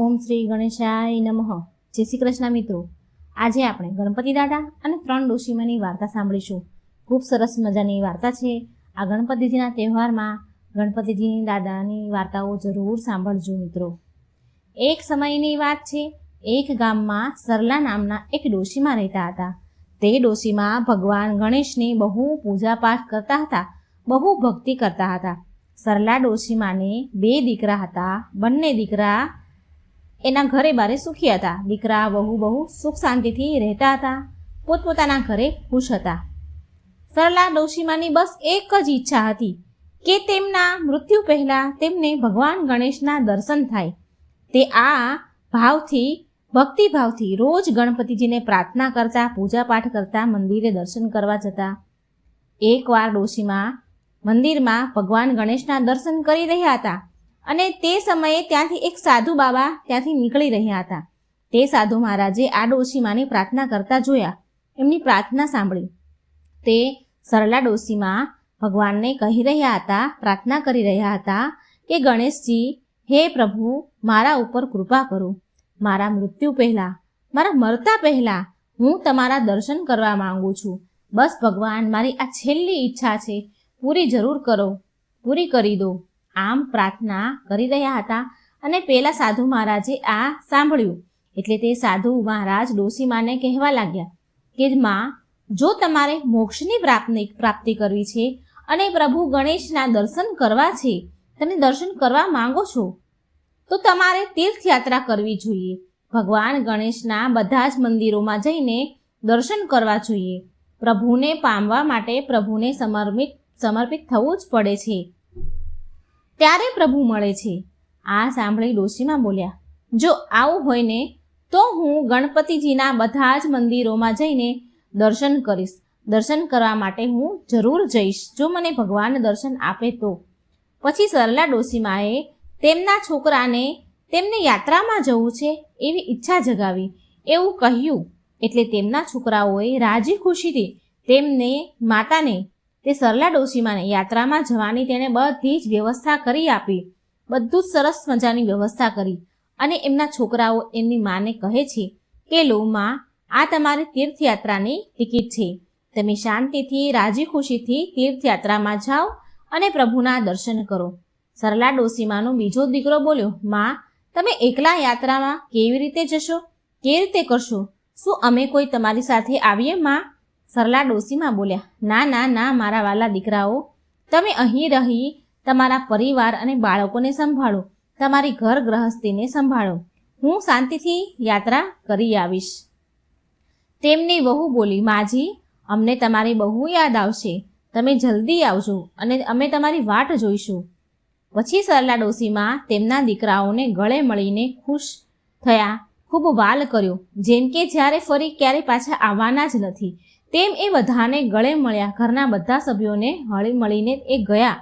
ઓમ શ્રી ગણેશાય નમઃ. જય શ્રી કૃષ્ણ મિત્રો. આજે આપણે ગણપતિ દાદા અને 3 ડોશીમાની વાર્તા સાંભળીશું. ખૂબ સરસ મજાની વાર્તા છે. આ ગણપતિજીના તહેવારમાં ગણપતિજીની દાદાની વાર્તાઓ જરૂર સાંભળજો મિત્રો. એક સમયની વાત છે. એક ગામમાં સરલા નામના એક ડોશીમા રહેતા હતા. તે ડોશીમા ભગવાન ગણેશની બહુ પૂજાપાઠ કરતા હતા, બહુ ભક્તિ કરતા હતા. સરલા ડોશીમાને 2 દીકરા હતા. બંને દીકરા એના ઘરે બારે સુખી હતા. દીકરા બહુ સુખ શાંતિથી રહેતા હતા, પોતપોતાના ઘરે ખુશ હતા. સરલા ડોશીમાની બસ એક જ ઈચ્છા હતી કે તેમના મૃત્યુ પહેલાં તેમને ભગવાન ગણેશના દર્શન થાય. તે આ ભાવથી, ભક્તિભાવથી રોજ ગણપતિજીને પ્રાર્થના કરતા, પૂજાપાઠ કરતા, મંદિરે દર્શન કરવા જતા. એકવાર ડોશીમા મંદિરમાં ભગવાન ગણેશના દર્શન કરી રહ્યા હતા અને તે સમયે ત્યાંથી એક સાધુ બાબા ત્યાંથી નીકળી રહ્યા હતા. તે સાધુ મહારાજે આ ડોશીમાની પ્રાર્થના કરતા જોયા. એમની પ્રાર્થના સાંભળી. તે સરલા ડોશીમા ભગવાનને કહી રહ્યા હતા, પ્રાર્થના કરી રહ્યા હતા કે ગણેશજી, હે પ્રભુ, મારા ઉપર કૃપા કરો. મારા મૃત્યુ પહેલાં, મારા મરતા પહેલાં હું તમારા દર્શન કરવા માંગુ છું. બસ ભગવાન, મારી આ છેલ્લી ઈચ્છા છે, પૂરી જરૂર કરો, પૂરી કરી દો. આમ પ્રાર્થના કરી રહ્યા હતા અને પેલા સાધુ મહારાજે આ સાંભળ્યું. એટલે તે સાધુ મહારાજ ડોશીમાને કહેવા લાગ્યા કે માં, જો તમારે મોક્ષની પ્રાપ્તિ કરવી છે અને પ્રભુ ગણેશના દર્શન કરવા છે, તમે દર્શન કરવા માંગો છો, તો તમારે તીર્થયાત્રા કરવી જોઈએ. ભગવાન ગણેશના બધા જ મંદિરોમાં જઈને દર્શન કરવા જોઈએ. પ્રભુને પામવા માટે પ્રભુને સમર્પિત થવું જ પડે છે, ત્યારે પ્રભુ મળે છે. આ સાંભળી ડોશીમા બોલ્યા, જો આવું હોય ને તો હું ગણપતિજીના બધા જ મંદિરોમાં જઈને દર્શન કરીશ. દર્શન કરવા માટે હું જરૂર જઈશ, જો મને ભગવાન દર્શન આપે તો. પછી સરલા ડોશીમાએ તેમના છોકરાને તેમને યાત્રામાં જવું છે એવી ઈચ્છા જગાવી, એવું કહ્યું. એટલે તેમના છોકરાઓએ રાજી ખુશીથી તેમને માતાને, તે સરલા ડોશીમાને યાત્રામાં જવાની તેણે બધી જ વ્યવસ્થા કરી આપી. બધું જ સરસ મજાની વ્યવસ્થા કરી. અને એમના છોકરાઓ એમની માને કહે છે કે લો માં, આ તમારી તીર્થયાત્રાની ટિકિટ છે. તમે શાંતિથી, રાજી ખુશીથી તીર્થયાત્રામાં જાઓ અને પ્રભુના દર્શન કરો. સરલા ડોશીમાનો બીજો દીકરો બોલ્યો, માં, તમે એકલા યાત્રામાં કેવી રીતે જશો? કેવી રીતે કરશો? શું અમે કોઈ તમારી સાથે આવીએ માં? સરલા ડોશીમા બોલ્યા, ના ના ના, મારા વાલા દીકરાઓ, તમે અહીં રહી તમારા પરિવાર અને બાળકોને સંભાળો, તમારી ઘર ગૃહસ્થીને સંભાળો. હું શાંતિથી યાત્રા કરી આવીશ. તેમની વહુ બોલી, માજી, અમને તમારી બહુ યાદ આવશે. તમે જલ્દી આવજો અને અમે તમારી વાટ જોઈશું. પછી સરલા ડોશીમા તેમના દીકરાઓને ગળે મળીને ખુશ થયા, ખૂબ વાલ કર્યો, જેમ કે જ્યારે ફરી ક્યારે પાછા આવવાના જ નથી તેમ એ બધાને ગળે મળ્યા. ઘરના બધા સભ્યોને હળી મળીને એ ગયા.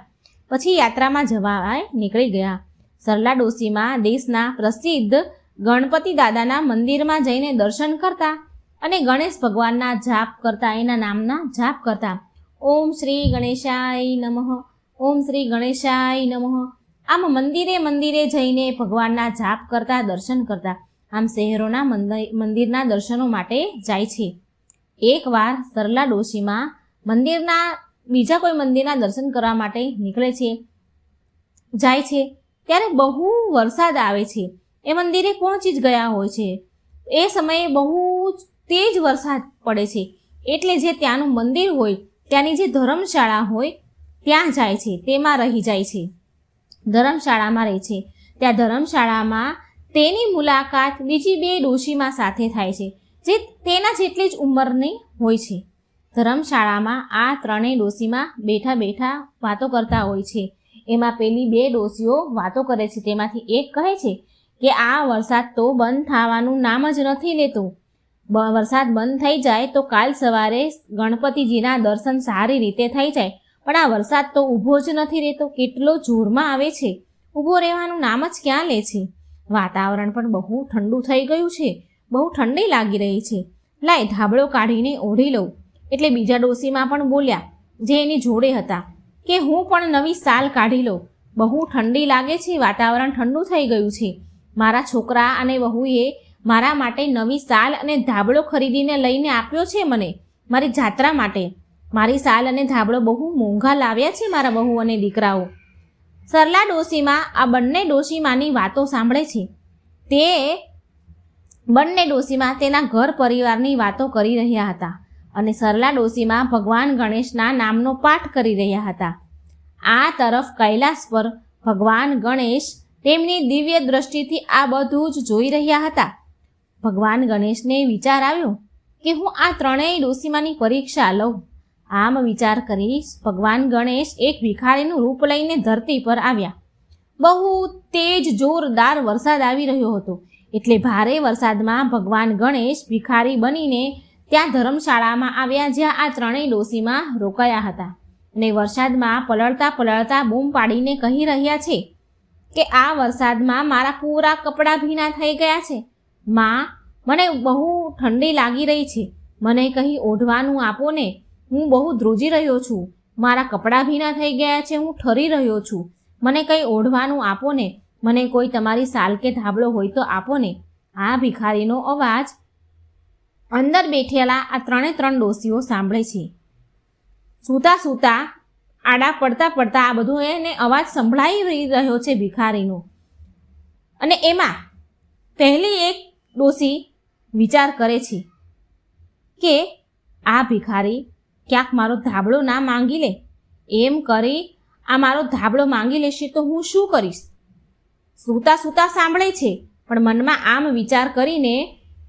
પછી યાત્રામાં જવા નીકળી ગયા. સરલા ડોશીમા દેશના પ્રસિદ્ધ ગણપતિ દાદાના મંદિરમાં જઈને દર્શન કરતા અને ગણેશ ભગવાનના જાપ કરતા, એના નામના જાપ કરતા. ઓમ શ્રી ગણેશાય નમઃ, ઓમ શ્રી ગણેશાય નમઃ. આમ મંદિરે જઈને ભગવાનના જાપ કરતા, દર્શન કરતા. આમ શહેરોના મંદિરના દર્શનો માટે જાય છે. એકવાર સરલા ડોશીમા બીજા કોઈ મંદિરના દર્શન કરવા માટે નીકળે છે, જાય છે, ત્યારે બહુ વરસાદ આવે છે. એ મંદિરે પહોંચી જ ગયા હોય છે. એ સમયે બહુ તેજ વરસાદ પડે છે. એટલે જે ત્યાંનું મંદિર હોય, ત્યાંની જે ધર્મશાળા હોય ત્યાં જાય છે, તેમાં રહી જાય છે. ધર્મશાળામાં રહે છે. ત્યાં ધર્મશાળામાં તેની મુલાકાત બીજી 2 ડોશીમા સાથે થાય છે, જે તેના જેટલી જ ઉંમરની હોય છે. ધર્મશાળામાં આ 3 ડોશીમા બેઠા વાતો કરતા હોય છે. એમાં પેલી 2 ડોશીઓ વાતો કરે છે. તેમાંથી એક કહે છે કે આ વરસાદ તો બંધ થવાનું નામ જ નથી લેતો. વરસાદ બંધ થઈ જાય તો કાલ સવારે ગણપતિજીના દર્શન સારી રીતે થઈ જાય, પણ આ વરસાદ તો ઊભો જ નથી રહેતો. કેટલો જોરમાં આવે છે, ઊભો રહેવાનું નામ જ ક્યાં લે છે. વાતાવરણ પણ બહુ ઠંડુ થઈ ગયું છે, બહુ ઠંડી લાગી રહી છે. લાય ધાબળો કાઢીને ઓઢી લઉં. એટલે બીજા ડોશીમા પણ બોલ્યા, જે એની જોડે હતા, કે હું પણ નવી શાલ કાઢી લઉં. બહુ ઠંડી લાગે છે, વાતાવરણ ઠંડુ થઈ ગયું છે, મારા છોકરા અને વહુએ મારા માટે નવી સાલ અને ધાબળો ખરીદીને લઈને આપ્યો છે મને મારી જાત્રા માટે. મારી સાલ અને ધાબળો બહુ મોંઘા લાવ્યા છે મારા વહુ અને દીકરાઓ. સરલા ડોશીમાં આ બંને ડોશીમાની વાતો સાંભળે છે. તે બંને ડોશીમાં તેના ઘર પરિવારની વાતો કરી રહ્યા હતા અને સરલા ડોશીમાં ભગવાન ગણેશના નામનો પાઠ કરી રહ્યા હતા. આ તરફ કૈલાસ પર ભગવાન ગણેશ તેમની દિવ્ય દ્રષ્ટિથી આ બધું જ જોઈ રહ્યા હતા. ભગવાન ગણેશને વિચાર આવ્યો કે હું આ ત્રણેય ડોશીમાની પરીક્ષા લઉં. આમ વિચાર કરી ભગવાન ગણેશ એક ભિખારીનું રૂપ લઈને ધરતી પર આવ્યા. બહુ તેજ જોરદાર વરસાદ આવી રહ્યો હતો એટલે ભારે વરસાદમાં ભગવાન ગણેશ ભિખારી બનીને ત્યાં ધર્મશાળામાં આવ્યા જ્યાં આ ત્રણેય ડોશીમાં રોકાયા હતા અને વરસાદમાં પલળતા પલળતા બૂમ પાડીને કહી રહ્યા છે કે આ વરસાદમાં મારા પૂરા કપડાં ભીના થઈ ગયા છે. માં, મને બહુ ઠંડી લાગી રહી છે, મને કંઈ ઓઢવાનું આપો ને. હું બહુ ધ્રુજી રહ્યો છું, મારા કપડાં ભીના થઈ ગયા છે, હું ઠરી રહ્યો છું, મને કંઈ ઓઢવાનું આપો ને. મને કોઈ તમારી સાલ કે ધાબળો હોય તો આપો ને. આ ભિખારીનો અવાજ અંદર બેઠેલા આ ત્રણ ડોશીઓ સાંભળે છે. સૂતા સૂતા આડા પડતા પડતા આ બધું એને અવાજ સંભળાઈ રહ્યો છે ભિખારીનો. અને એમાં પહેલી એક ડોશી વિચાર કરે છે કે આ ભિખારી ક્યાંક મારો ધાબળો ના માંગી લે. એમ કરી આ મારો ધાબળો માંગી લેશે તો હું શું કરીશ? સૂતા સૂતા સાંભળે છે પણ મનમાં આમ વિચાર કરીને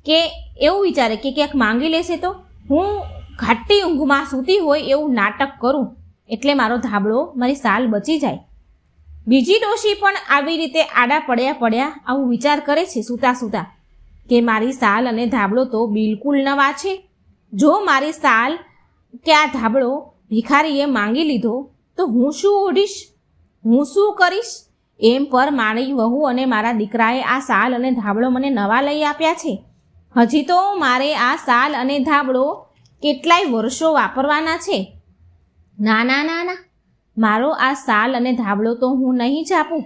કે એવું વિચારે કે ક્યાંક માંગી લેશે તો હું ઘાટી ઊંઘમાં સૂતી હોય એવું નાટક કરું એટલે મારો ધાબળો, મારી સાલ બચી જાય. બીજી ડોશી પણ આવી રીતે આડા પડ્યા આવું વિચાર કરે છે સૂતા સૂતા કે મારી સાલ અને ધાબળો તો બિલકુલ નવા છે. જો મારી સાલ કે આ ધાબળો ભિખારીએ માંગી લીધો તો હું શું ઓઢીશ, હું શું કરીશ? એમ પર મારી વહુ અને મારા દીકરાએ આ સાલ અને ધાબળો મને નવા લઈ આપ્યા છે. હજી તો મારે આ સાલ અને ધાબળો કેટલાય વર્ષો વાપરવાના છે. ના ના ના ના, મારો આ સાલ અને ધાબળો તો હું નહીં જ આપું.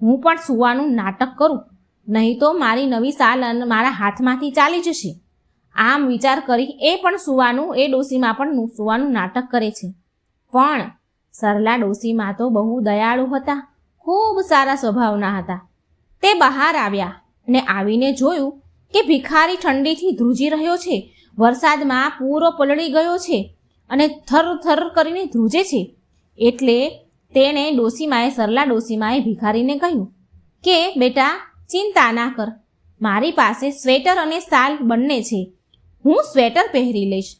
હું પણ સૂવાનું નાટક કરું, નહીં તો મારી નવી સાલ મારા હાથમાંથી ચાલી જશે. આમ વિચાર કરી એ પણ સૂવાનું, એ ડોશીમાં પણ સૂવાનું નાટક કરે છે. પણ સરલા ડોશીમાં તો બહુ દયાળુ હતા, ખૂબ સારા સ્વભાવના હતા. તે બહાર આવ્યા અને આવીને જોયું કે ભિખારી ઠંડીથી ધ્રુજી રહ્યો છે, વરસાદમાં પૂરો પલળી ગયો છે અને થર થર કરીને ધ્રુજે છે. એટલે તેણે સરલા ડોશીમાએ ભિખારીને કહ્યું કે બેટા, ચિંતા ના કર, મારી પાસે સ્વેટર અને સાલ બંને છે, હું સ્વેટર પહેરી લઈશ,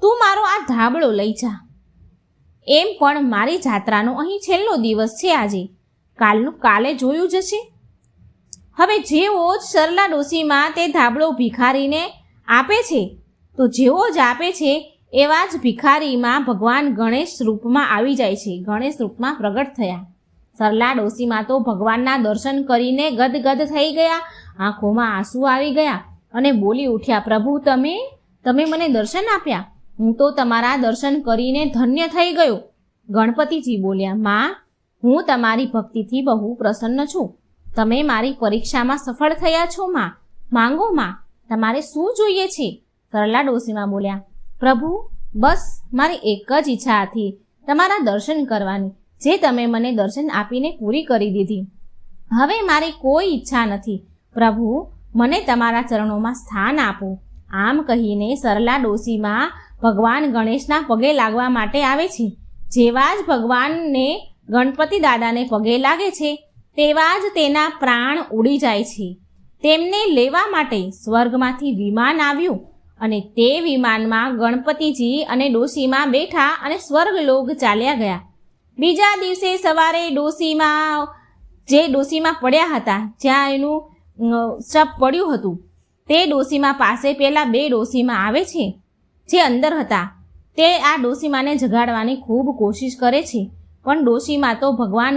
તું મારો આ ધાબળો લઈ જા. એમ પણ મારી જાત્રાનો અહીં છેલ્લો દિવસ છે આજે, કાલનું કાલે જોયું જશે. હવે જેવો જ સરલા ડોશીમાં તે ધાબળો ભિખારીને આપે છે તો જેવો જ આપે છે એવા જ ભિખારીમાં ભગવાન ગણેશ રૂપમાં આવી જાય છે, ગણેશ રૂપમાં પ્રગટ થયા. સરલા ડોશીમાં તો ભગવાનના દર્શન કરીને ગદગદ થઈ ગયા, આંખોમાં આંસુ આવી ગયા અને બોલી ઉઠ્યા, પ્રભુ તમે મને દર્શન આપ્યા, હું તો તમારા દર્શન કરીને ધન્ય થઈ ગયો. ગણપતિજી બોલ્યા, માં, હું તમારી ભક્તિથી બહુ પ્રસન્ન છું, તમે મારી પરીક્ષામાં સફળ થયા છો માં, માંગો માં, તમારે શું જોઈએ છે? સરલા ડોશીમાં બોલ્યા, પ્રભુ, બસ મારી એક જ ઈચ્છા હતી, તમારા દર્શન કરવાની, જે તમે મને દર્શન આપીને પૂરી કરી દીધી. હવે મારી કોઈ ઈચ્છા નથી, પ્રભુ મને તમારા ચરણોમાં સ્થાન આપો. આમ કહીને સરલા ડોશીમાં ભગવાન ગણેશના પગે લાગવા માટે આવે છે. જેવા જ ભગવાનને ગણપતિ દાદાને પગે લાગે છે તેવા જ તેના પ્રાણ ઉડી જાય છે. તેમને લેવા માટે સ્વર્ગમાંથી વિમાન આવ્યું અને તે વિમાનમાં ગણપતિજી અને ડોશીમાં બેઠા અને સ્વર્ગલોક ચાલ્યા ગયા. બીજા દિવસે સવારે ડોશીમાં પડ્યા હતા, જ્યાં એનું શબ પડ્યું હતું, તે ડોશીમાં પાસે પેલા બે ડોશીમાં આવે છે જે અંદર હતા. તે આ ડોશીમાને જગાડવાની ખૂબ કોશિશ કરે છે, પણ ડોશીમાં તો ભગવાન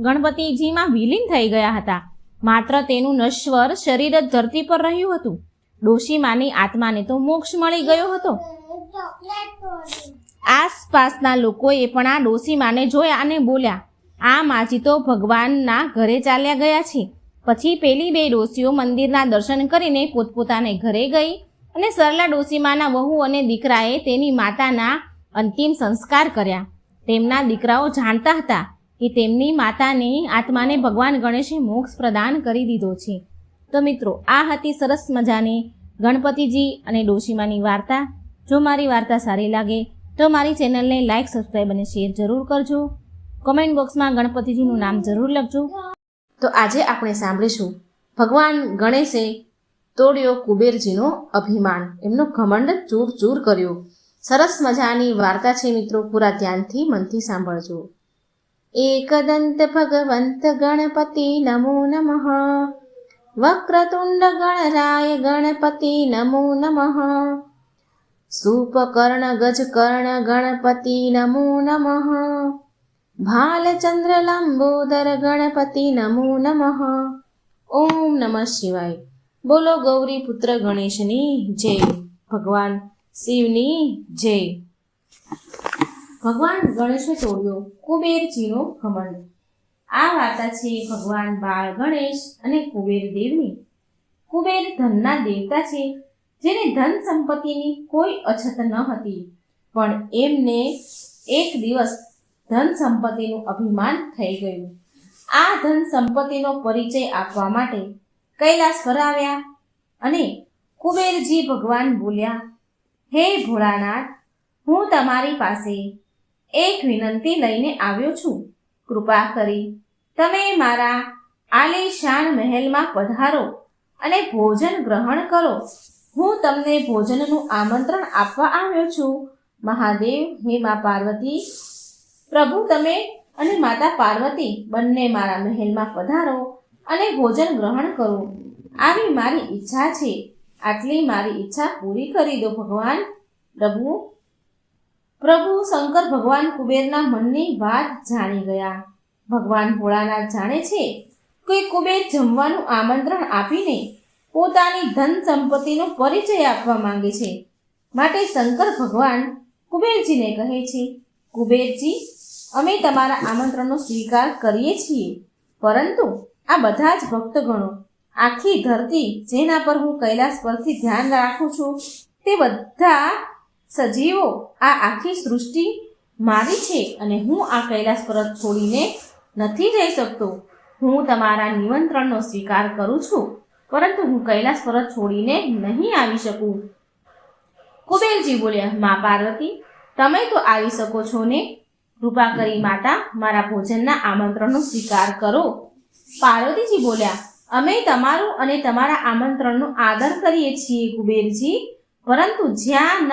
ગણપતિજીમાં વિલીન થઈ ગયા હતા. માત્ર તેનું નશ્વર શરીર જ ધરતી પર રહ્યું હતું. ડોશીમાની આત્માને તો મોક્ષ મળી ગયો હતો. આસપાસના લોકોએ પણ આ ડોશીમાને જોયા અને બોલ્યા, આ માજી તો ભગવાનના ઘરે ચાલ્યા ગયા છે. પછી પેલી બે ડોશીઓ મંદિરના દર્શન કરીને પોતપોતાને ઘરે ગઈ અને સરલા ડોશીમાના વહુ અને દીકરાએ તેની માતાના અંતિમ સંસ્કાર કર્યા. તેમના દીકરાઓ જાણતા હતા કે તેમની માતાની આત્માને ભગવાન ગણેશે મોક્ષ પ્રદાન કરી દીધો છે. તો મિત્રો, આ હતી સરસ મજાની ગણપતિજી અને ડોશીમાની વાર્તા. જો મારી વાર્તા સારી લાગે તો મારી ચેનલને લાઇક, સબસ્ક્રાઈબ અને શેર જરૂર કરજો. કોમેન્ટ બોક્સમાં ગણપતિજીનું નામ જરૂર લખજો. તો આજે આપણે સાંભળીશું ભગવાન ગણેશે તોડ્યો કુબેરજીનો અભિમાન, એમનો ઘમંડ ચૂર ચૂર કર્યો. સરસ મજાની વાર્તા છે મિત્રો, પૂરા ધ્યાનથી મનથી સાંભળજો. એકદંત ભગવંત ગણપતિ નમો નમઃ, વક્રતુંડ ગણરાય ગણપતિ નમો નમઃ, સુપકર્ણ ગજકર્ણ ગણપતિ નમો નમઃ, ભાલચંદ્ર લંબોદર ગણપતિ નમો નમઃ. ઓમ નમઃ શિવાય. બોલો ગૌરી પુત્ર ગણેશની જય, ભગવાન શિવની જય. ભગવાન ગણેશે તોડ્યો કુબેરજીનો ઘમંડ. આ વાર્તા છે ભગવાન બાળ ગણેશ અને કુબેર દેવની. કુબેર ધનના દેવતા છે, જેને ધન સંપત્તિની કોઈ અછત ન હતી, પણ એમને એક દિવસ ધન સંપત્તિનું અભિમાન થઈ ગયું. આ ધન સંપત્તિનો પરિચય આપવા માટે કૈલાસ પર આવ્યા અને કુબેરજી ભગવાન બોલ્યા, હે ભોળાનાથ, હું તમારી પાસે એક વિનંતી લઈને આવ્યો છું. કૃપા કરી તમે મારા આલીશાન મહેલમાં પધારો અને ભોજન ગ્રહણ કરો. હું તમને ભોજનનું આમંત્રણ આપવા આવ્યો છું. મહાદેવ, હે મા પાર્વતી, પ્રભુ તમે અને માતા પાર્વતી બંને મારા મહેલમાં પધારો અને ભોજન ગ્રહણ કરો. આવી મારી ઈચ્છા છે. આટલી મારી ઈચ્છા પૂરી કરી દો ભગવાન. પ્રભુ શંકર ભગવાન કુબેરના મનની વાત જાણી ગયા. ભગવાન ભોળાનાથ જાણે છે કે કુબેર જમવાનું આમંત્રણ આપીને પોતાની ધન સંપત્તિનો પરિચય આપવા માંગે છે. માટે શંકર ભગવાન કુબેરજીને કહે છે, કુબેરજી, અમે તમારા આમંત્રણનો સ્વીકાર કરીએ છીએ, પરંતુ આ બધા જ ભક્તગણો, આખી ધરતી જેના પર હું કૈલાસ પરથી ધ્યાન રાખું છું, તે બધા સજીવો, આ આખી સૃષ્ટિ મારી છે અને હું આ કૈલાસ પર્વત છોડીને નથી જઈ શકતો. હું તમારા નિમંત્રણનો સ્વીકાર કરું છું, પરંતુ હું કૈલાસ પર્વત છોડીને નહીં આવી શકું. કુબેરજી બોલ્યા, મા પાર્વતી, તમે તો આવી શકો છો ને? કૃપા કરી માતા, મારા ભોજનના આમંત્રણનો સ્વીકાર કરો. પાર્વતીજી બોલ્યા, અમે તમારું અને તમારા આમંત્રણનો આદર કરીએ છીએ કુબેરજી, પરંતુ જ્યાં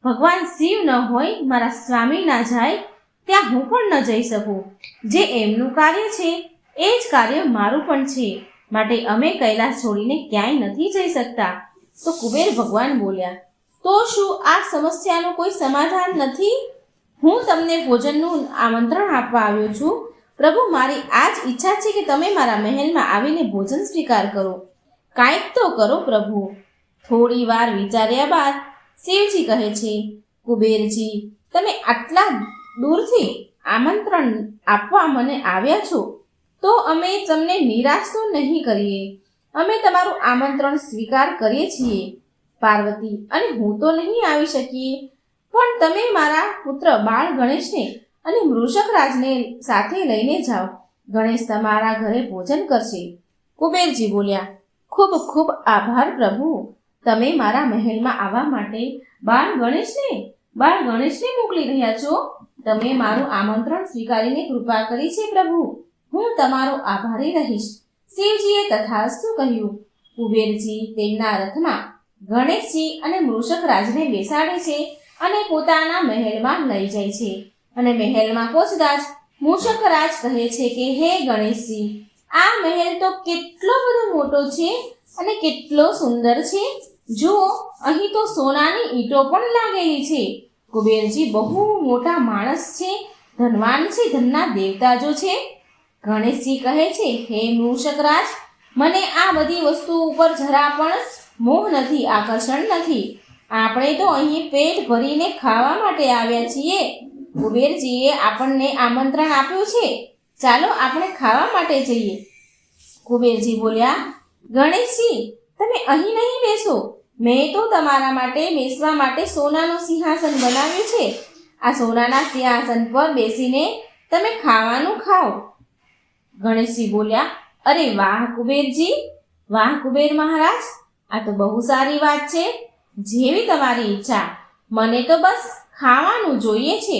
ભગવાન શિવ ન હોય, મારા સ્વામી ના જાય, ત્યાં હું પણ ન જઈ શકું. જે એમનું કાર્ય છે એ જ કાર્ય મારું પણ છે, માટે અમે કૈલાસ છોડીને ક્યાંય નથી જઈ શકતા. તો કુબેર ભગવાન બોલ્યા, તો શું આ સમસ્યાનું કોઈ સમાધાન નથી? હું તમને ભોજનનું આમંત્રણ આપવા આવ્યો છું. પ્રભુ, મારી આ જ ઈચ્છા છે કે તમે મારા મહેલમાં આવીને ભોજન સ્વીકાર કરો. કાંઈક તો કરો પ્રભુ. થોડી વાર વિચાર્યા બાદ શિવજી કહે છે, કુબેરજી, તમે આટલા દૂરથી આમંત્રણ આપવા મને આવ્યા છો, તો અમે તમને નિરાશ તો નહીં કરીએ. અમે તમારું આમંત્રણ સ્વીકાર કરીએ છીએ. પાર્વતી અને હું તો નહીં આવી શકીએ, પણ તમે મારા પુત્ર બાળ ગણેશને અને મૃષકરાજને સાથે લઈને જાઓ. ગણેશ તમારા ઘરે ભોજન કરશે. કુબેરજી બોલ્યા, ખૂબ ખૂબ આભાર પ્રભુ. તમે મારા મહેલમાં આવવા માટે બાળ ગણેશને મોકલી રહ્યા છો. તમે મારું આમંત્રણ સ્વીકારીને કૃપા કરી છે પ્રભુ. હું તમારો આભારી રહીશ. શિવજીએ તથાસ્તુ કહ્યું. કુબેરજી તેમના રથમાં ગણેશજી અને મૃષકરાજને બેસાડે છે અને પોતાના મહેલમાં લઈ જાય છે. અને મહેલમાં પહોંચતા જ મૂષકરાજ કહે છે કે, હે ગણેશજી, આ મહેલ તો કેટલો બધો મોટો છે અને કેટલો સુંદર છે. જુઓ, અહીં તો સોનાની ઈંટો પણ લાગેલી છે. કુબેરજી બહુ મોટા માણસ છે, ધનવાન છે, ધનના દેવતા જો છે. ગણેશજી કહે છે, હે મૂષકરાજ, મને આ બધી વસ્તુ ઉપર જરા પણ મોહ નથી, આકર્ષણ નથી. આપણે તો અહીં પેટ ભરીને ખાવા માટે આવ્યા છીએ. કુબેરજીએ આપણને આમંત્રણ આપ્યું છે, ચાલો આપણે ખાવા માટે જઈએ. કુબેરજી બોલ્યા, ગણેશજી, તમે અહીં નહીં બેસો. મેં તો તમારા માટે બેસવા માટે સોનાનું સિંહાસન બનાવ્યું છે. આ સોનાના સિંહાસન પર બેસીને તમે ખાવાનું ખાઓ. ગણેશજી બોલ્યા, અરે વાહ કુબેરજી, વાહ કુબેર મહારાજ, આ તો બહુ સારી વાત છે. જેવી તમારી ઈચ્છા, મને તો બસ ખાવાનું જોઈએ છે.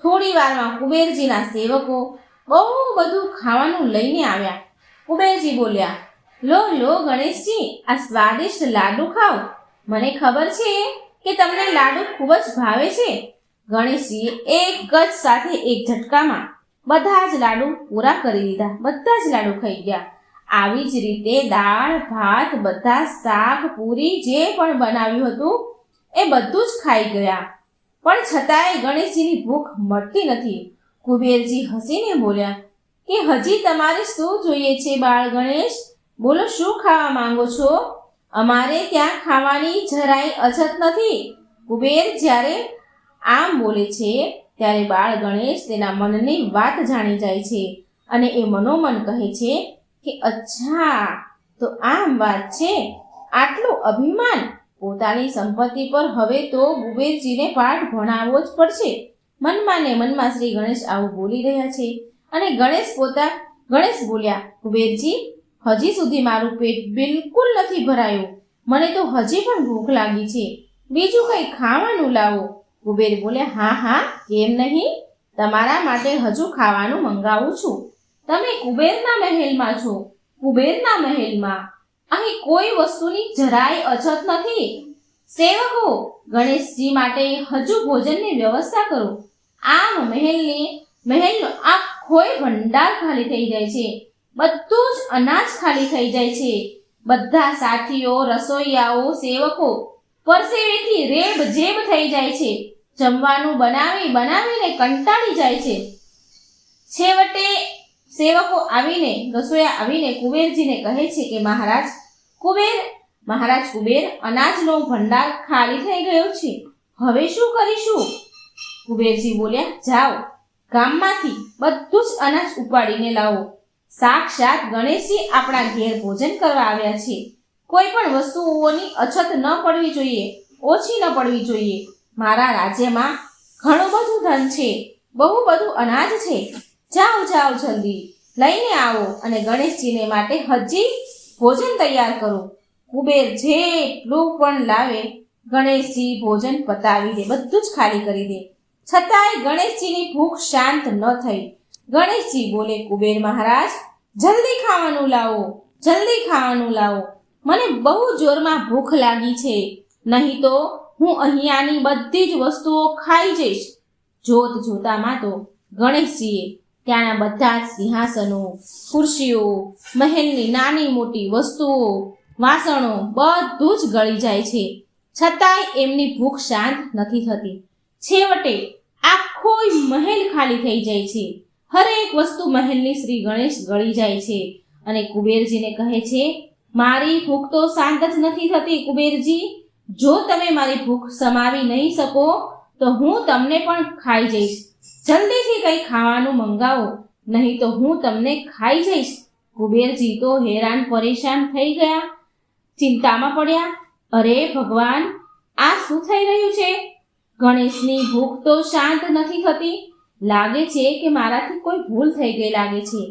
થોડી વારમાં કુબેરજીના સેવકો બહુ બધું ખાવાનું લઈને આવ્યા. કુબેરજી બોલ્યા, લો લો ગણેશજી, આ સ્વાદિષ્ટ લાડુ ખાઓ. મને ખબર છે કે તમને લાડુ ખૂબ જ ભાવે છે. ગણેશજીએ એક જ સાથે એક ઝટકામાં બધા જ લાડુ પૂરા કરી દીધા. બધા જ લાડુ ખાઈ ગયા. આવી જ રીતે દાળ ભાત, બધા શાક, પૂરી જે પણ બનાવ્યું હતું એ બધું જ ખાઈ ગયા. પણ છતાંય ગણેશજીની ભૂખ મટતી નથી. કુબેરજી હસીને બોલ્યા કે હજી તમારે શું જોઈએ છે બાળ ગણેશ? બોલો, શું ખાવા માંગો છો? અમારે ત્યાં ખાવાની જરાય અછત નથી. કુબેર જ્યારે આમ બોલે છે ત્યારે બાળ ગણેશ તેના મનની વાત જાણી જાય છે અને એ મનોમન કહે છે કે અચ્છા, તો આમ વાત છે. આટલું અભિમાન પોતાની સંપત્તિ પર! હવે તો કુબેરજીને પાઠ ભણાવવો જ પડશે. મનમાં ને મનમાં શ્રી ગણેશ આવું બોલી રહ્યા છે અને ગણેશ બોલ્યા, કુબેરજી, હજી સુધી મારું પેટ બિલકુલ નથી ભરાયું. મને તો હજી પણ ભૂખ લાગી છે. બીજું કંઈ ખાવાનું લાવો. કુબેર બોલ્યા, હા હા, કેમ નહીં? તમારા માટે હજુ ખાવાનું મંગાવું છું. તમે કુબેરના મહેલમાં છો. કુબેરના મહેલમાં અહીં કોઈ વસ્તુની જરાય અછત નથી. સેવકો, ગણેશજી માટે હજુ ભોજનની વ્યવસ્થા કરો. આમ મહેલનો આખોય ભંડાર ખાલી થઈ જાય છે. બધું જ અનાજ ખાલી થઈ જાય છે. બધા સાથીઓ, રસોઈયાઓ, સેવકો પરસેવેથી રેબઝેબ થઈ જાય છે. જમવાનું બનાવીને કંટાળી જાય છે. છેવટે રસોઈયા આવીને કુબેરજીને કહે છે કે મહારાજ કુબેર, અનાજનો ભંડાર ખાલી થઈ ગયો છે. હવે શું કરીશું? કુબેરજી બોલ્યા, જાઓ, ગામમાંથી બધું જ અનાજ ઉપાડીને લાવો. સાક્ષાત ગણેશજી આપણા ઘેર ભોજન કરવા આવ્યા છે. કોઈ પણ વસ્તુઓની અછત ન પડવી જોઈએ, ઓછી ન પડવી જોઈએ. મારા રાજ્યમાં ઘણું બધું ધન છે, બહુ બધું અનાજ છે. જાઓ જલ્દી લઈને આવો અને ગણેશજીને માટે હજી ભોજન તૈયાર કરો. કુબેર જેટલું પણ લાવે, ગણેશજી ભોજન પતાવી દે, બધું જ ખાલી કરી દે. છતાંય ગણેશજીની ભૂખ શાંત ન થઈ. ગણેશજી બોલે, કુબેર મહારાજ, જલ્દી ખાવાનું લાવો. મને બહુ જોરમાં ભૂખ લાગી છે. નહીં તો હું અહીંયાની બધી જ વસ્તુઓ ખાઈ જઈશ. જોતામાં તો ગણેશજીએ ત્યાંના બધા જ સિંહાસનો, ખુરશીઓ, મહેલની નાની મોટી વસ્તુઓ, વાસણો બધું જ ગળી જાય છે. છતાંય એમની ભૂખ શાંત નથી થતી. છેવટે આખો મહેલ ખાલી થઈ જાય છે. હરેક વસ્તુ મહેલની શ્રી ગણેશ ગળી જાય છે અને કુબેરજીને કહે છે, મારી ભૂખ તો શાંત જ નથી થતી. કુબેરજી, જો તમે મારી ભૂખ સમાવી નહીં શકો તો હું તમને પણ ખાઈ જઈશ. જલ્દીથી કંઈ ખાવાનું મંગાવો, નહીં તો હું તમને ખાઈ જઈશ. કુબેરજી તો હેરાન પરેશાન થઈ ગયા, ચિંતામાં પડ્યા. અરે ભગવાન, આ શું થઈ રહ્યું છે? ગણેશની ભૂખ તો શાંત નથી થતી. લાગે છે કે મારાથી કોઈ ભૂલ થઈ ગઈ લાગે છે.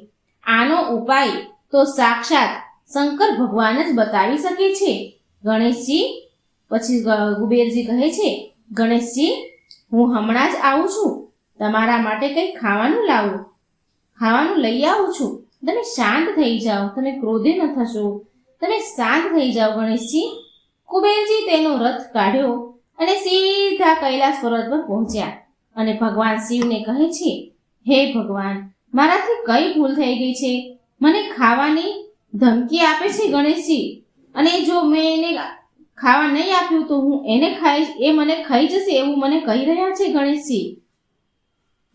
આનો ઉપાય તો સાક્ષાત શંકર ભગવાન જ બતાવી શકે છે. ગણેશજી, પછી કુબેરજી કહે છે, ગણેશજી, હું હમણાં જ આવું છું. તમારા માટે કંઈ ખાવાનું લઈ આવું છું. તમે શાંત થઈ જાઓ, તમે ક્રોધે ન થશો. તમે શાંત થઈ જાઓ ગણેશજી. કુબેરજી તેનો રથ કાઢ્યો અને સીધા કૈલાસ પર્વત પર પહોંચ્યા અને ભગવાન શિવને કહે છે, હે ભગવાન, મારાથી કઈ ભૂલ થઈ ગઈ છે? મને ખાવાની ધમકી આપે છે ગણેશજી, અને જો મેં એને ખાવા નહીં આપ્યું તો હું એને ખાઈશ, એ મને ખાઈ જશે એવું મને કહી રહ્યા છે ગણેશજી.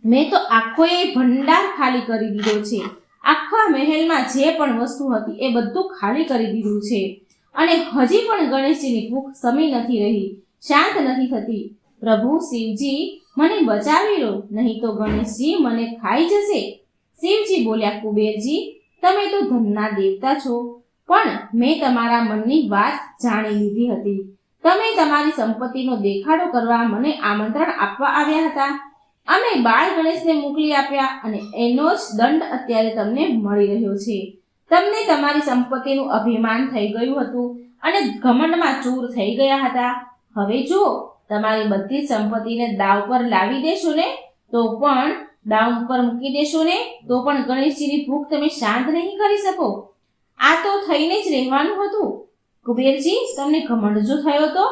મેં તો આખો એ ભંડાર ખાલી કરી દીધો છે. આખા મહેલમાં જે પણ વસ્તુ હતી એ બધું ખાલી કરી દીધું છે અને હજી પણ ગણેશજીની ભૂખ શમી નથી રહી, શાંત નથી થતી. પ્રભુ શિવજી, મને બચાવી લો, નહીં તો ગણેશજી મને ખાઈ જશે. શિવજી બોલ્યા, કુબેરજી, તમે તો ધનના દેવતા છો, પણ મેં તમારા મનની વાત જાણી લીધી હતી. તમે તમારી સંપત્તિનો દેખાડો કરવા મને આમંત્રણ આપવા આવ્યા હતા. અમે બાળ ગણેશને મોકલી આપ્યા અને એનો જ દંડ અત્યારે તમને મળી રહ્યો છે. તમને તમારી સંપત્તિનું અભિમાન થઈ ગયું હતું અને ઘમંડમાં ચૂર થઈ ગયા હતા. હવે જો તમારી બધી જ સંપત્તિને દાવ પર લાવી દેશો ને તો પણ દાવ પર મૂકી દેશો ને તો પણ ગણેશજીની ભૂખ તમે શાંત નહીં કરી શકો. આ તો થઈને જ રહેવાનું હતું. કુબેરજી, તમને ઘમંડ જો થયો તો?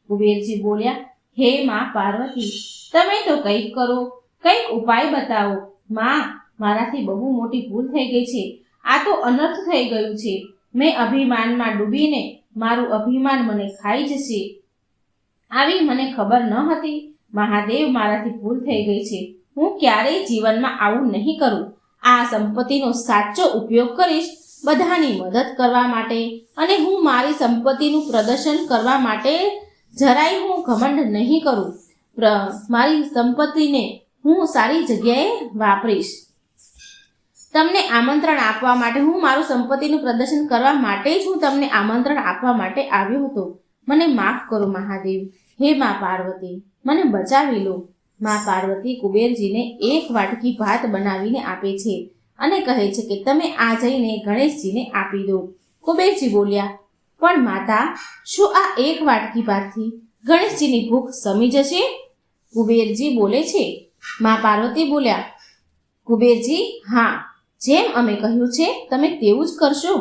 કુબેરજી બોલ્યા, હે માં પાર્વતી, તમે તો કંઈક કરો, કંઈક ઉપાય બતાવો. માં, મારાથી બહુ મોટી ભૂલ થઈ ગઈ છે. આ તો અનર્થ થઈ ગયું છે. મેં અભિમાનમાં ડૂબીને મારું અભિમાન મને ખાઈ જશે. આવી મને ખબર ન હતી. મહાદેવ, મારાથી ભૂલ થઈ ગઈ છે. હું ક્યારેય જીવનમાં આવું નહીં કરું. આ સંપત્તિનો સાચો ઉપયોગ કરીશ બધાની મદદ કરવા માટે, અને હું મારી સંપત્તિનું પ્રદર્શન કરવા માટે જરાય હું ઘમંડ નહીં કરું. મારી સંપત્તિને હું સારી જગ્યાએ વાપરીશ. તમને આમંત્રણ આપવા માટે, હું મારું સંપત્તિનું પ્રદર્શન કરવા માટે જ હું તમને આમંત્રણ આપવા માટે આવ્યો હતો. મને માફ કરો મહાદેવ. હે માં પાર્વતી, મને બચાવી લો. માં પાર્વતી કુબેરજીને એક વાટકી ભાત બનાવીને આપે છે અને કહે છે કે તમે આ જઈને ગણેશજીને આપી દો. કુબેરજી બોલ્યા, પણ માતા, શું આ એક વાટકી ભાતથી ગણેશજીની ભૂખ શમી જશે? કુબેરજી બોલે છે. માં પાર્વતી બોલ્યા, કુબેરજી, હા, જેમ અમે કહ્યું છે તમે તેવું જ કરશો.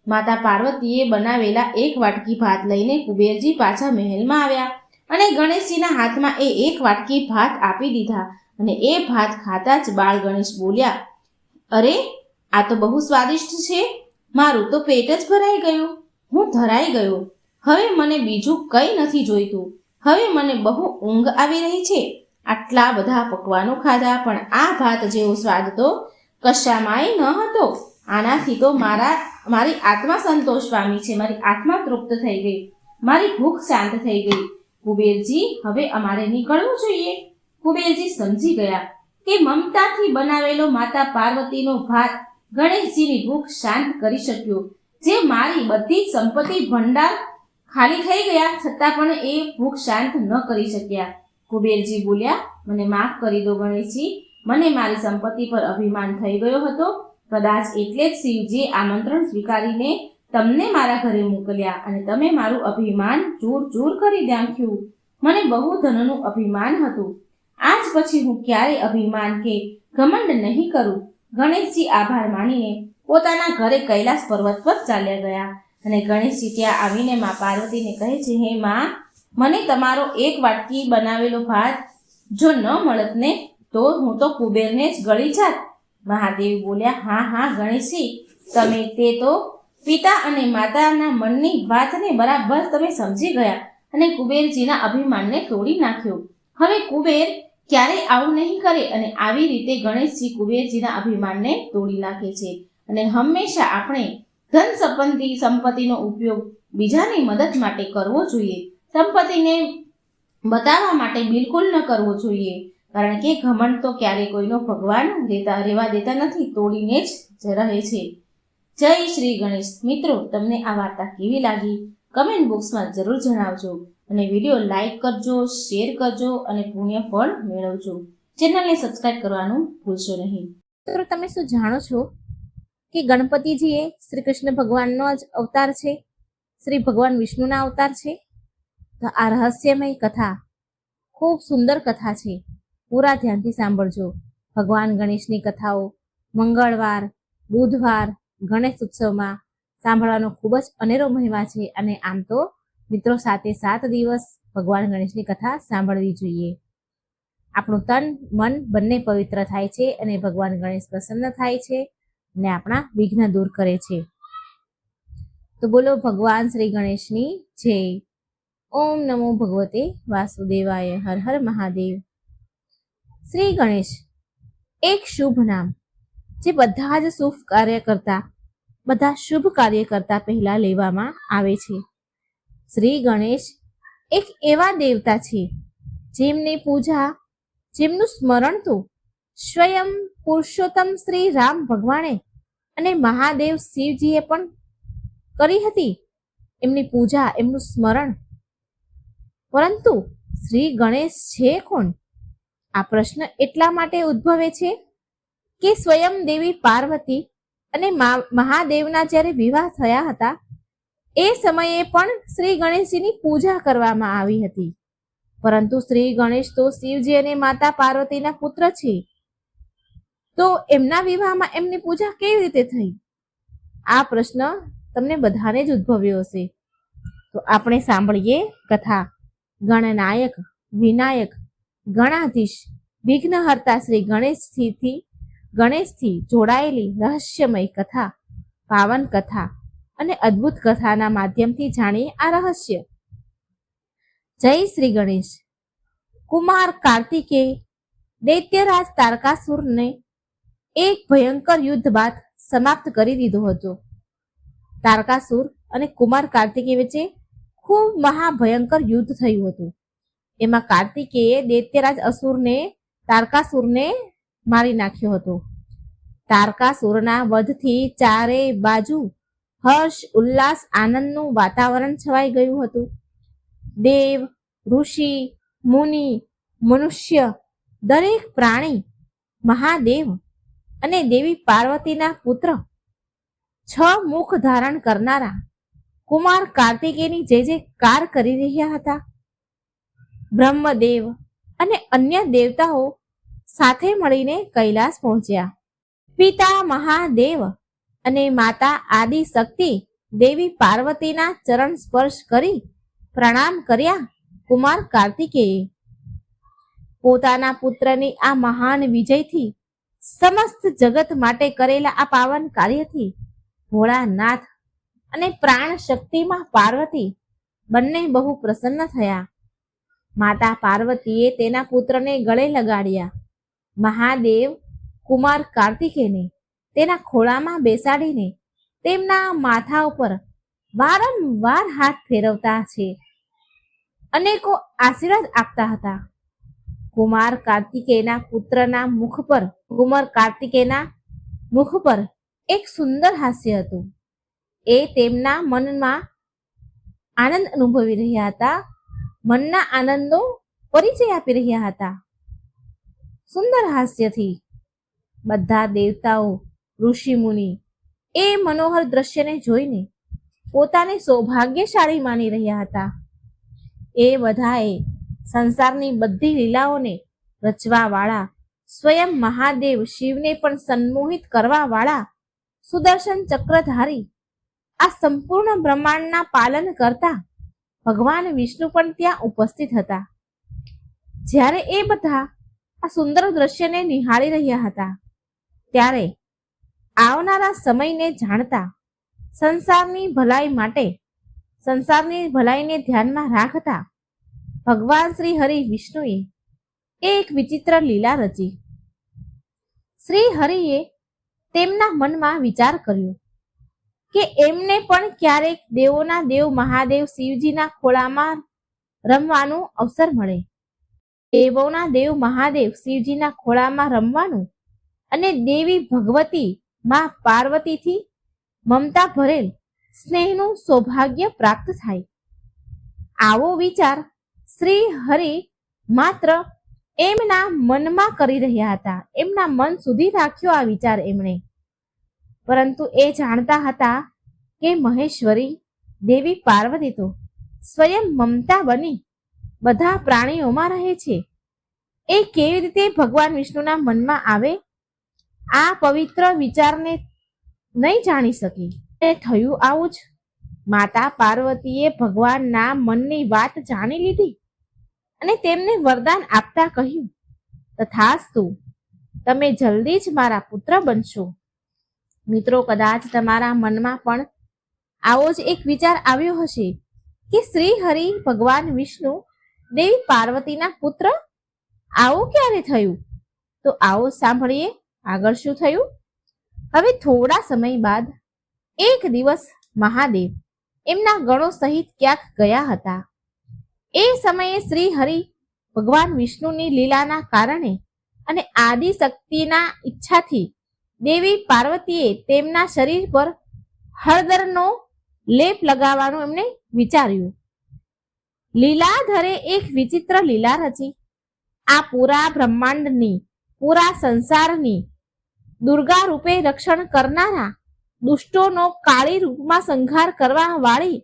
માતા પાર્વતીએ બનાવેલા એક વાટકી ભાત લઈને કુબેરજી પાછા મહેલમાં આવ્યા અને ગણેશજીના હાથમાં એ એક વાટકી ભાત આપી દીધા. અને એ ભાત ખાતા જ બાળ ગણેશ બોલ્યા, અરે, આ તો બહુ સ્વાદિષ્ટ છે. મારું તો પેટ જ ભરાઈ ગયું. હું ધરાઈ ગયો. હવે મને બીજું કંઈ નથી જોઈતું. હવે મને બહુ ઊંઘ આવી રહી છે. આટલા બધા પકવાનો ખાધા, પણ આ ભાત જેવો સ્વાદ તો કશામાંય ન હતો. આનાથી તો મારી આત્મા સંતોષ પામી છે. મારી આત્મા તૃપ્ત થઈ ગઈ. મારી ભૂખ શાંત થઈ ગઈ. કુબેરજી, હવે અમારે નીકળવું જોઈએ. કુબેરજી સમજી ગયા કે મમતાથી બનાવેલો માતા પાર્વતીનો ભાત ગણેશજીની ભૂખ શાંત કરી શક્યો. જે મારી બધી જ સંપત્તિ ભંડાર ખાલી થઈ ગયા છતાં પણ એ ભૂખ શાંત ન કરી શક્યા. કુબેરજી બોલ્યા, મને માફ કરી દો ગણેશજી. મને મારી સંપત્તિ પર અભિમાન થઈ ગયો હતો. કદાચ એટલે જ શિવજીએ આમંત્રણ સ્વીકારીને તમને મારા ઘરે મોકલ્યા અને તમે મારું અભિમાન ચૂર ચૂર કરી નાખ્યું. મને બહુ ધનનું અભિમાન હતું. આજ પછી હું ક્યારેય અભિમાન કે ઘમંડ નહીં કરું. ગણેશજી આભાર માનીને પોતાના ઘરે કૈલાસ પર્વત પર ચાલ્યા ગયા અને ગણેશજી ત્યાં આવીને માં પાર્વતીને કહે છે, હે માં, મને તમારો એક વાટકી બનાવેલો ભાત જો ન મળત ને તો હું તો કુબેરને જ ગળી જાત. મહાદેવ બોલ્યા, હા હા ગણેશજી, તમે તે તો પિતા અને માતાના મનની વાતને બરાબર તમે સમજી ગયા અને કુબેરજીના અભિમાનને તોડી નાખ્યો. હવે કુબેર ક્યારેય આવું નહીં કરે. અને આવી રીતે ગણેશજી કુબેરજીના અભિમાનને તોડી નાખે છે. અને હંમેશા આપણે ધન સંપત્તિનો ઉપયોગ બીજાની મદદ માટે કરવો જોઈએ. સંપત્તિને બતાવવા માટે બિલકુલ ન કરવો જોઈએ, કારણ કે ઘમંડ તો ક્યારેય કોઈનો ભગવાન રહેવા દેતા નથી, તોડીને જ રહે છે. જય શ્રી ગણેશ. મિત્રો, તમને આ વાર્તા કેવી લાગી કમેન્ટ બોક્સમાં જરૂર જણાવજો અને વિડીયો લાઈક કરજો, શેર કરજો અને પુણ્ય ફળ મેળવજો. ચેનલને સબસ્ક્રાઇબ કરવાનું ભૂલશો નહીં. મિત્રો, તમે શું જાણો છો કે ગણપતિજી એ શ્રી કૃષ્ણ ભગવાનનો જ અવતાર છે? શ્રી ભગવાન વિષ્ણુના અવતાર છે? તો આ રહસ્યમય કથા ખૂબ સુંદર કથા છે. પૂરા ધ્યાનથી સાંભળજો. ભગવાન ગણેશની કથાઓ મંગળવાર, બુધવાર, ગણેશ ઉત્સવમાં સાંભળવાનો ખૂબ જ અનેરો મહિમા છે. અને આમ તો મિત્રો 7 દિવસ ભગવાન ગણેશની કથા સાંભળવી જોઈએ. આપણું તન મન બંને પવિત્ર થાય છે અને ભગવાન ગણેશ પ્રસન્ન થાય છે અને આપણા વિઘ્ન દૂર કરે છે. તો બોલો ભગવાન શ્રી ગણેશની જય. ઓમ નમો ભગવતે વાસુદેવાય. હર હર મહાદેવ. શ્રી ગણેશ એક શુભ નામ, જે બધા જ શુભ કાર્ય કરતા પહેલા લેવામાં આવે છે. શ્રી ગણેશ એક એવા દેવતા છે જેમની પૂજા, જેમનું સ્મરણ તો સ્વયં પુરુષોત્તમ શ્રી રામ ભગવાને અને મહાદેવ શિવજીએ પણ કરી હતી એમની પૂજા, એમનું સ્મરણ. પરંતુ શ્રી ગણેશ છે કોણ? આ પ્રશ્ન એટલા માટે ઉદ્ભવે છે કે સ્વયં દેવી પાર્વતી અને મહાદેવના જ્યારે વિવાહ થયા હતા એ સમયે પણ શ્રી ગણેશજીની પૂજા કરવામાં આવી હતી. પરંતુ શ્રી ગણેશ તો શિવજી અને માતા પાર્વતીના પુત્ર છે, તો એમના વિવાહમાં એમની પૂજા કેવી રીતે થઈ? આ પ્રશ્ન તમને બધાને જ ઉદ્ભવ્યો હશે. તો આપણે સાંભળીએ કથા. ગણનાયક, વિનાયક, ગણાધીશ, વિઘ્નહર્તા શ્રી ગણેશથી જોડાયેલી રહસ્યમય કથા, પાવન કથા અને અદ્ભુત કથાના માધ્યમથી જાણીએ આ રહસ્ય. જય શ્રી ગણેશ. કુમાર કાર્તિકેય દૈત્યરાજ તારકાસુરને એક ભયંકર યુદ્ધ બાદ સમાપ્ત કરી દીધો હતો. તારકાસુર અને કુમાર કાર્તિકેય વચ્ચે ખૂબ મહાભયંકર યુદ્ધ થયું હતું. એમાં કાર્તિકેયે દૈત્યરાજ તારકાસુરને મારી નાખ્યો હતો. તારકાસુરના વધથી ચારે બાજુ હર્ષ, ઉલ્લાસ, આનંદનું વાતાવરણ છવાઈ ગયું હતું. દેવ, ઋષિ, મુનિ, મનુષ્ય, દરેક પ્રાણી મહાદેવ અને દેવી પાર્વતીના પુત્ર 6 મુખ ધારણ કરનારા કુમાર કાર્તિકેયની જય જયકાર કરી રહ્યા હતા. બ્રહ્મદેવ અને અન્ય દેવતાઓ સાથે મળીને કૈલાસ પહોંચ્યા. પિતા મહાદેવ અને માતા આદિ શક્તિ દેવી પાર્વતીના ચરણ સ્પર્શ કરી પ્રણામ કર્યા. કુમાર કાર્તિકેયે પોતાના પુત્રની આ મહાન વિજયથી, સમસ્ત જગત માટે કરેલા આ પાવન કાર્યથી ભોળાનાથ અને પ્રાણ શક્તિમાં પાર્વતી બંને બહુ પ્રસન્ન થયા. માતા પાર્વતીએ તેના પુત્રને ગળે લગાડ્યા. મહાદેવ કુમાર કાર્તિકેયને તેના ખોળામાં બેસાડીને તેમના માથા ઉપર વારંવાર હાથ ફેરવતા છે, અનેકો આશીર્વાદ આપતા હતા. કુમાર કાર્તિકેયના મુખ પર એક સુંદર હાસ્ય હતું. એ તેમના મનમાં આનંદ અનુભવી રહ્યા હતા, મનના આનંદનો પરિચય આપી રહ્યા હતા. સુંદર હાસ્યથી બધા દેવતાઓ, ઋષિ મુનિ એ મનોહર દ્રશ્યને જોઈને પોતાને સૌભાગ્યશાળી માની રહ્યા હતા. એ બધાએ સંસારની બધી લીલાઓને રચવા વાળા, સ્વયં મહાદેવ શિવને પણ સંમોહિત કરવા વાળા સુદર્શન ચક્રધારી, આ સંપૂર્ણ બ્રહ્માંડના પાલન કરતા ભગવાન વિષ્ણુ પણ ત્યાં ઉપસ્થિત હતા. જ્યારે એ બધા આ સુંદર દ્રશ્યને નિહાળી રહ્યા હતા ત્યારે આવનારા સમયને જાણતા, સંસારની ભલાઈને ધ્યાનમાં રાખતા ભગવાન શ્રી હરિ વિષ્ણુએ એક વિચિત્ર લીલા રચી. શ્રી હરિએ તેમના મનમાં વિચાર કર્યો કે એમને પણ ક્યારેક દેવોના દેવ મહાદેવ શિવજીના ખોળામાં રમવાનું અવસર મળે. દેવોના દેવ મહાદેવ શિવજીના ખોળામાં રમવાનું અને દેવી ભગવતી માં પાર્વતીથી મમતા ભરેલ સ્નેહનું સૌભાગ્ય પ્રાપ્ત થાય. આવો વિચાર શ્રી હરિ માત્ર એમના મનમાં કરી રહ્યા હતા. એમના મન સુધી રાખ્યો આ વિચાર એમણે. પરંતુ એ જાણતા હતા કે મહેશ્વરી દેવી પાર્વતી તો સ્વયં મમતા બની બધા પ્રાણીઓમાં રહે છે. એ કેવી રીતે ભગવાન વિષ્ણુના મનમાં આવે? આ પવિત્ર વિચારને નહીં જાણી શકી. એ થયું આવું જ. માતા પાર્વતીએ ભગવાનના મનની વાત જાણી લીધી અને તેમને વરદાન આપતા કહ્યું, તથાસ્તુ, તમે જલ્દી જ મારા પુત્ર બનશો. મિત્રો, કદાચ તમારા મનમાં પણ આવો જ એક વિચાર આવ્યો હશે કે શ્રી હરિ ભગવાન વિષ્ણુ દેવી પાર્વતીના પુત્ર આવું ક્યારે થયું? તો આવો સાંભળીએ આગળ શું થયું. હવે થોડા સમય બાદ એક દિવસ મહાદેવ એમના ગણો સહિત ક્યાંક ગયા હતા. એ સમયે શ્રી હરિ ભગવાન વિષ્ણુની લીલાના કારણે અને આદિ શક્તિના ઈચ્છાથી દેવી પાર્વતીએ તેમના શરીર પર હળદરનો લેપ લગાવવાનું એમને વિચાર્યું. લીલાધરે એક વિચિત્ર લીલા રચી. આ પૂરા બ્રહ્માંડની, પૂરા સંસારની દુર્ગા રૂપે રક્ષણ કરનારા, દુષ્ટોનો કાળી રૂપમાં સંહાર કરવા વાળી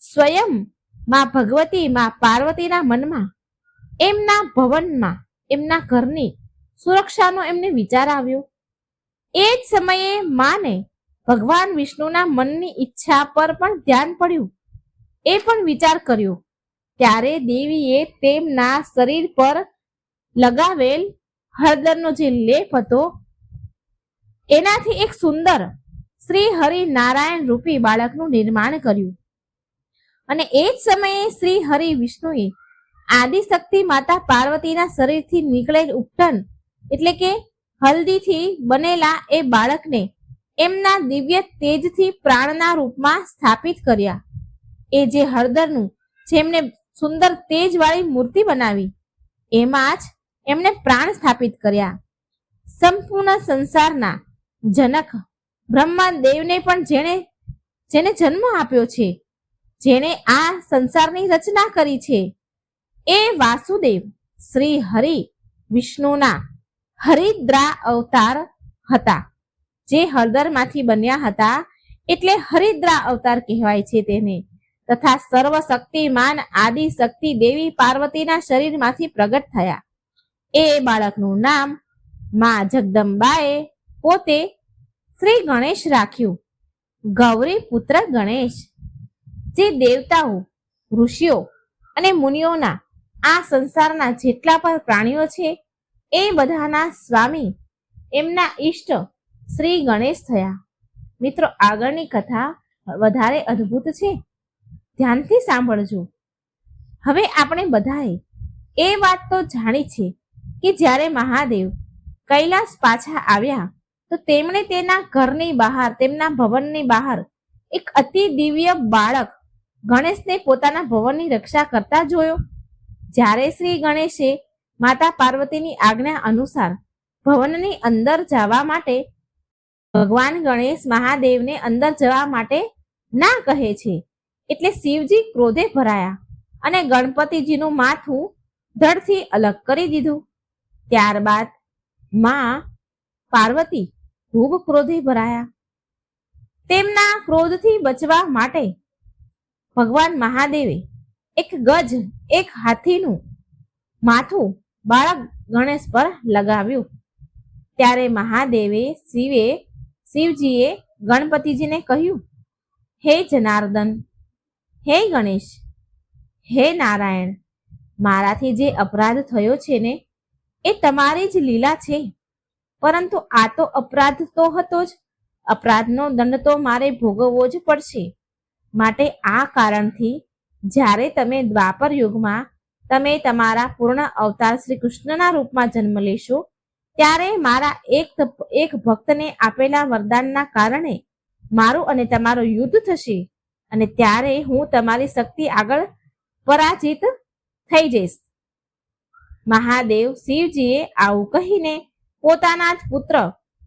સ્વયં માં ભગવતી, માં પાર્વતીના મનમાં, એમના ભવનમાં, એમના ઘરની સુરક્ષાનો એમને વિચાર આવ્યો. એ જ સમયે માને ભગવાન વિષ્ણુના મનની ઈચ્છા પર પણ ધ્યાન પડ્યું. એ પણ વિચાર કર્યો. ત્યારે દેવીએ તેમના શરીર પર લગાવેલ હળદરનો જે લેપ હતો એનાથી એક સુંદર શ્રી હરિ નારાયણ રૂપી બાળકનું નિર્માણ કર્યું. અને એ જ સમયે શ્રી હરિ વિષ્ણુએ આદિશક્તિ માતા પાર્વતીના શરીરથી નીકળેલ ઉપટન એટલે કે હલ્દીથી બનેલા એ બાળકને એમના દિવ્ય તેજથી પ્રાણના રૂપમાં સ્થાપિત કર્યા. એ જે હળદરનું જેમને સુંદર તેજવાળી મૂર્તિ બનાવી એમાં જ એમને પ્રાણ સ્થાપિત કર્યા. સંપૂર્ણ સંસારના જનક બ્રહ્માદેવને પણ જેને જન્મ આપ્યો છે, જેણે આ સંસારની રચના કરી છે, એ વાસુદેવ શ્રી હરિ વિષ્ણુના હરિદ્રા અવતાર હતા. જે હળદરમાંથી બન્યા હતા એટલે હરિદ્રા અવતાર કહેવાય છે તેને. તથા સર્વશક્તિમાન આદિ શક્તિ દેવી પાર્વતીના શરીરમાંથી પ્રગટ થયા. એ બાળકનું નામ માં જગદંબાએ પોતે શ્રી ગણેશ રાખ્યું. ગૌરી પુત્ર ગણેશ. જે દેવતાઓ, ઋષિઓ અને મુનિઓના આ સંસારના જેટલા પણ પ્રાણીઓ છે એ બધાના સ્વામી, એમના ઈષ્ટ શ્રી ગણેશ થયા. મિત્રો, આગળની કથા વધારે અદ્ભુત છે, ધ્યાનથી સાંભળજો. હવે આપણે બધાએ એ વાત તો જાણી છે કે જ્યારે મહાદેવ કૈલાસ પાછા આવ્યા તો તેમણે તેના ઘરની બહાર, તેમના ભવનની બહાર એક અતિ દિવ્ય બાળક ગણેશને પોતાના ભવનની રક્ષા કરતા જોયો. જ્યારે શ્રી ગણેશે માતા પાર્વતીની આજ્ઞા અનુસાર ભવનની અંદર જવા માટે ભગવાન ગણેશ મહાદેવને અંદર જવા માટે ના કહે છે એટલે શિવજી ક્રોધે ભરાયા અને ગણપતિજીનું માથું ધડથી અલગ કરી દીધું. ત્યારબાદ માં પાર્વતી ખૂબ ક્રોધે ભરાયા. તેમના ક્રોધથી બચવા માટે ભગવાન મહાદેવે એક ગજ, એક હાથીનું માથું બાળક ગણેશ પર લગાવ્યું. ત્યારે મહાદેવે શિવજીએ ગણપતિજીને કહ્યું, હે જનાર્દન, હે ગણેશ, હે નારાયણ, મારાથી જે અપરાધ થયો છે ને એ તમારી જ લીલા છે, પરંતુ આ તો અપરાધ તો હતો જ. અપરાધનો દંડ તો મારે ભોગવવો જ પડશે. માટે આ કારણથી જ્યારે તમે દ્વાપર યુગમાં તમે તમારા પૂર્ણ અવતાર શ્રી કૃષ્ણના રૂપમાં જન્મ લેશો ત્યારે મારા એક ભક્તને આપેલા વરદાનના કારણે મારું અને તમારું યુદ્ધ થશે અને ત્યારે હું તમારી શક્તિ આગળ પરાજિત થઈ જઈશ. મહાદેવ શિવજીએ આવું કહીને પોતાના જ પુત્ર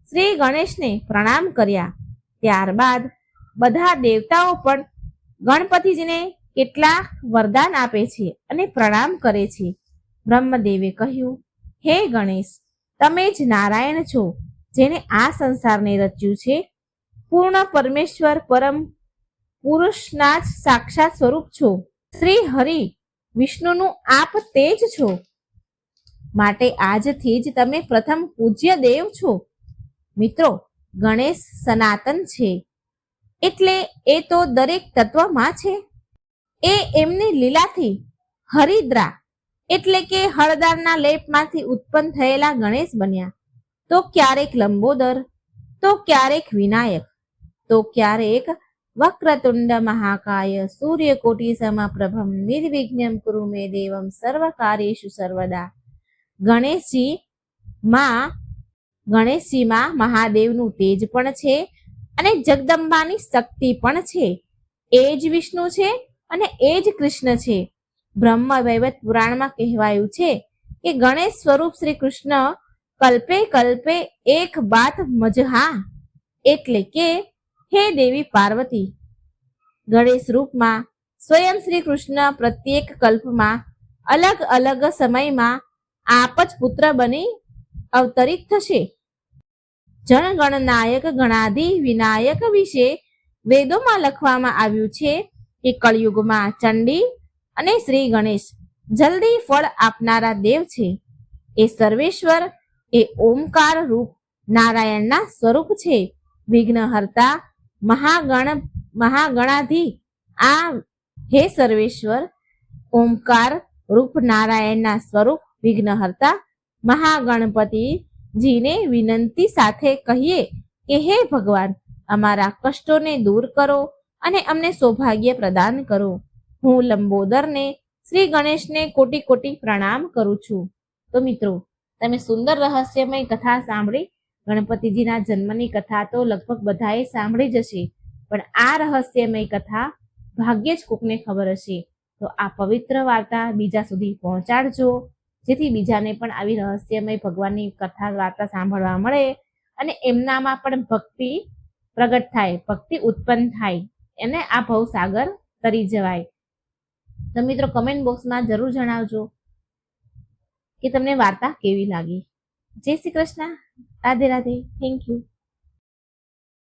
શ્રી ગણેશને પ્રણામ કર્યા. ત્યારબાદ બધા દેવતાઓ પણ ગણપતિજીને કેટલાક વરદાન આપે છે અને પ્રણામ કરે છે. બ્રહ્મદેવે કહ્યું, હે ગણેશ, તમે જ નારાયણ છો, જેને આ સંસારને રચ્યું છે. પૂર્ણ પરમેશ્વર પરમ પુરુષના જ સાક્ષાત સ્વરૂપ છો. શ્રી હરિ વિષ્ણુનું આપ તેજ છો. માટે આજથી જ તમે પ્રથમ પૂજ્ય દેવ છો. મિત્રો, ગણેશ સનાતન છે એટલે એ તો દરેક તત્વમાં છે. એ એમની લીલાથી હરિદ્રા એટલે કે હળદરના લેપમાંથી ઉત્પન્ન થયેલા ગણેશ બન્યા. તો ક્યારેક લંબોદર, તો ક્યારેક વિનાયક, તો ક્યારેક વક્રતુંડ મહાકાય સૂર્યકોટિ સમપ્રભમ નિર્વિઘ્નમ કુરુ મે દેવમ સર્વકાર્યેષુ સર્વદા. ગણેશજીમાં મહાદેવનું તેજ પણ છે અને જગદંબાની શક્તિ પણ છે. એ જ વિષ્ણુ છે અને એ જ કૃષ્ણ છે. બ્રહ્મ વૈવત પુરાણમાં કહેવાયું છે કે ગણેશ સ્વરૂપ શ્રી કૃષ્ણ કલ્પે કલ્પે એક બાત મજહા, એટલે કે હે દેવી પાર્વતી. ગણેશ રૂપમાં સ્વયં શ્રી કૃષ્ણ પ્રત્યેક કલ્પમાં અલગ અલગ સમયમાં આપ જ પુત્ર બની અવતરિત થશે. જનગણનાયક ગણાધિ વિનાયક વિશે વેદોમાં લખવામાં આવ્યું છે કે કળિયુગમાં ચંડી અને શ્રી ગણેશ જલ્દી ફળ આપનારા દેવ છે. એ સર્વેશ્વર એ ઓમકાર રૂપ નારાયણના સ્વરૂપ છે. વિઘ્નહર્તા મહાગણાધિ આ હે સર્વેશ્વર ઓમકાર રૂપ નારાયણના સ્વરૂપ વિઘ્નહર્તા મહાગણપતિજીને વિનંતી સાથે કહીએ કે હે ભગવાન, અમારા કષ્ટોને દૂર કરો અને અમને સૌભાગ્ય પ્રદાન કરો. હું લંબોદરને શ્રી ગણેશને કોટી કોટી પ્રણામ કરું છું. તો મિત્રો, તમે સુંદર રહસ્યમય કથા સાંભળી. ગણપતિજીના જન્મની કથા તો લગભગ બધાએ સાંભળી જ હશે, પણ આ રહસ્યમય કથા ભાગ્યે જ કોકને ખબર હશે. તો આ પવિત્ર વાર્તા બીજા સુધી પહોંચાડજો, જેથી બીજાને પણ આવી રહસ્યમય ભગવાનની કથા વાર્તા સાંભળવા મળે અને એમનામાં પણ ભક્તિ પ્રગટ થાય, ભક્તિ ઉત્પન્ન થાય, એને આ ભવસાગર તરી જવાય. તો મિત્રો, કમેન્ટ બોક્સમાં જરૂર જણાવજો કે તમને વાર્તા કેવી લાગી. જય શ્રી કૃષ્ણ. રાધે રાધે. Thank you.